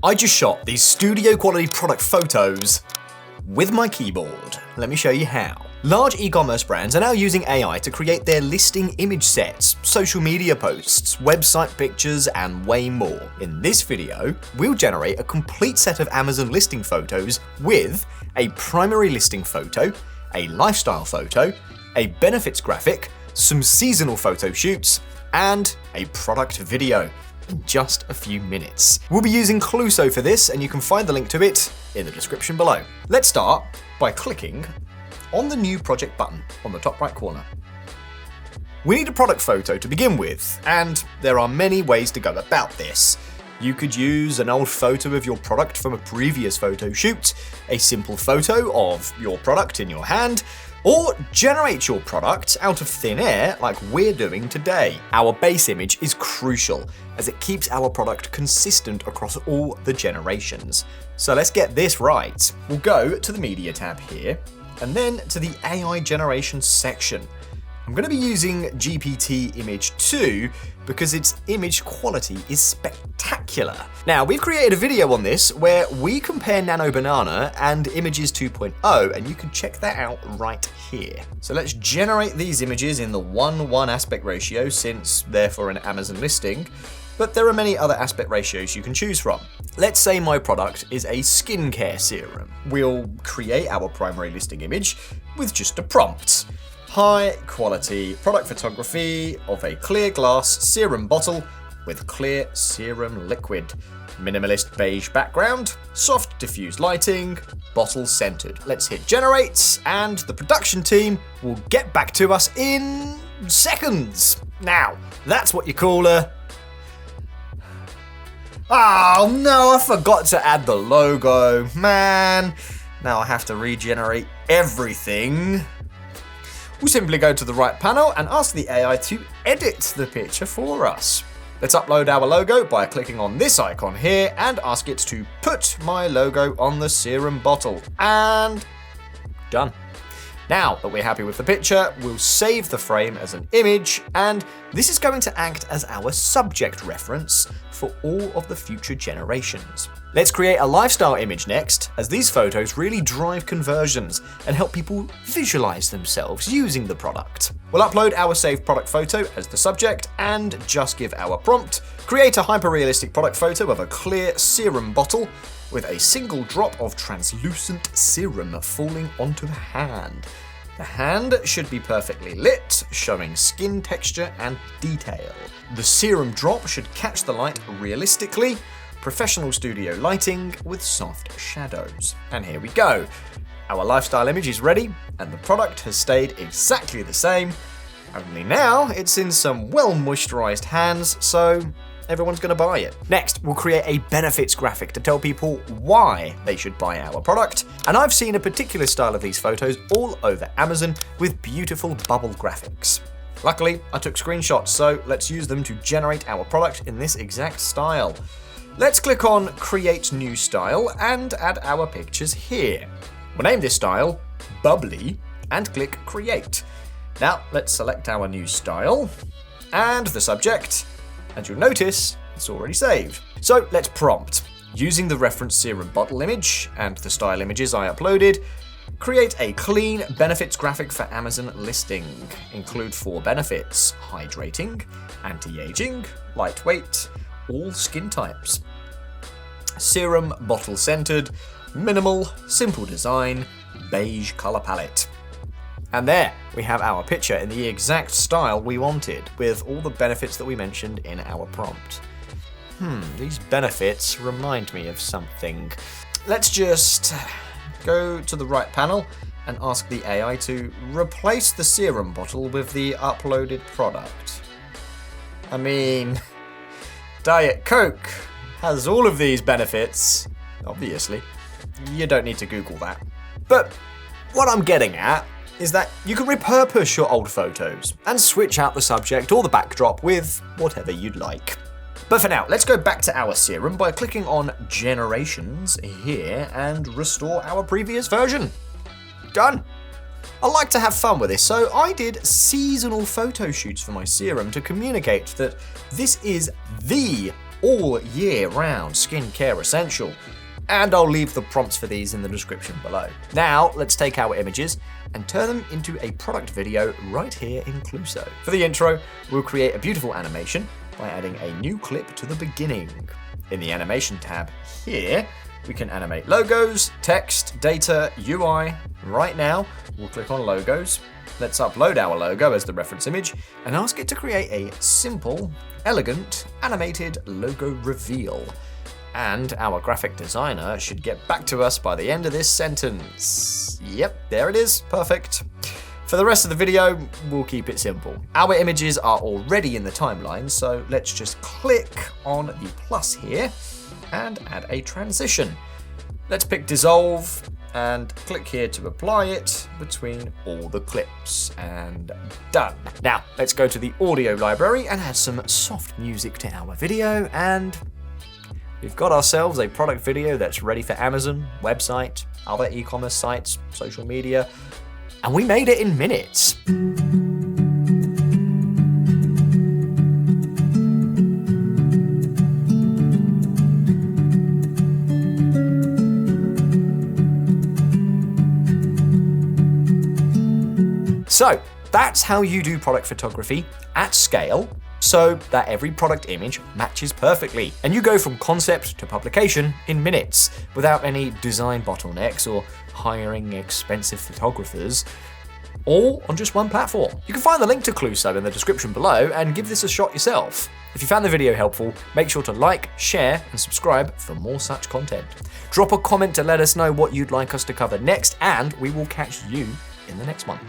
I just shot these studio quality product photos with my keyboard. Let me show you how. Large e-commerce brands are now using AI to create their listing image sets, social media posts, website pictures, and way more. In this video, we'll generate a complete set of Amazon listing photos with a primary listing photo, a lifestyle photo, a benefits graphic, some seasonal photo shoots, and a product video in just a few minutes. We'll be using Clueso for this, and you can find the link to it in the description below. Let's start by clicking on the New Project button on the top right corner. We need a product photo to begin with, and there are many ways to go about this. You could use an old photo of your product from a previous photo shoot, a simple photo of your product in your hand, or generate your product out of thin air like we're doing today. Our base image is crucial as it keeps our product consistent across all the generations. So let's get this right. We'll go to the Media tab here, and then to the AI generation section. I'm going to be using GPT Image 2 because its image quality is spectacular. Now, we've created a video on this where we compare Nano Banana and Images 2.0, and you can check that out right here. So let's generate these images in the 1:1 aspect ratio since they're for an Amazon listing, but there are many other aspect ratios you can choose from. Let's say my product is a skincare serum. We'll create our primary listing image with just a prompt. High quality product photography of a clear glass serum bottle with clear serum liquid. Minimalist beige background, soft diffused lighting, bottle centered. Let's hit generate, and the production team will get back to us in seconds. Now, that's what you call a... Oh no, I forgot to add the logo, man. Now I have to regenerate everything. We'll simply go to the right panel and ask the AI to edit the picture for us. Let's upload our logo by clicking on this icon here and ask it to put my logo on the serum bottle. And done. Now that we're happy with the picture, we'll save the frame as an image, and this is going to act as our subject reference for all of the future generations. Let's create a lifestyle image next, as these photos really drive conversions and help people visualize themselves using the product. We'll upload our saved product photo as the subject and just give our prompt. Create a hyper-realistic product photo of a clear serum bottle with a single drop of translucent serum falling onto the hand. The hand should be perfectly lit, showing skin texture and detail. The serum drop should catch the light realistically. Professional studio lighting with soft shadows. And here we go. Our lifestyle image is ready, and the product has stayed exactly the same, only now it's in some well-moisturized hands, so everyone's going to buy it. Next, we'll create a benefits graphic to tell people why they should buy our product. And I've seen a particular style of these photos all over Amazon with beautiful bubble graphics. Luckily, I took screenshots, so let's use them to generate our product in this exact style. Let's click on Create New Style and add our pictures here. We'll name this style Bubbly and click Create. Now, let's select our new style and the subject, and you'll notice it's already saved. So let's prompt. Using the reference serum bottle image and the style images I uploaded, create a clean benefits graphic for Amazon listing. Include 4 benefits: hydrating, anti-aging, lightweight, all skin types. Serum bottle centered, minimal, simple design, beige color palette. And there, we have our picture in the exact style we wanted, with all the benefits that we mentioned in our prompt. These benefits remind me of something. Let's just go to the right panel and ask the AI to replace the serum bottle with the uploaded product. I mean, Diet Coke has all of these benefits, obviously. You don't need to Google that. But what I'm getting at is that you can repurpose your old photos and switch out the subject or the backdrop with whatever you'd like. But for now, let's go back to our serum by clicking on Generations here and restore our previous version. Done. I like to have fun with this, so I did seasonal photo shoots for my serum to communicate that this is the all year round skincare essential. And I'll leave the prompts for these in the description below. Now, let's take our images and turn them into a product video right here in Clueso. For the intro, we'll create a beautiful animation by adding a new clip to the beginning. In the animation tab here, we can animate logos, text, data, UI. Right now, we'll click on logos. Let's upload our logo as the reference image and ask it to create a simple, elegant, animated logo reveal. And our graphic designer should get back to us by the end of this sentence. Yep, there it is, perfect. For the rest of the video, we'll keep it simple. Our images are already in the timeline, so let's just click on the plus here and add a transition. Let's pick dissolve and click here to apply it between all the clips, and done. Now, let's go to the audio library and add some soft music to our video, and we've got ourselves a product video that's ready for Amazon, website, other e-commerce sites, social media, and we made it in minutes. So that's how you do product photography at scale, so that every product image matches perfectly. And you go from concept to publication in minutes, without any design bottlenecks or hiring expensive photographers, all on just one platform. You can find the link to Clueso in the description below and give this a shot yourself. If you found the video helpful, make sure to like, share, and subscribe for more such content. Drop a comment to let us know what you'd like us to cover next, and we will catch you in the next one.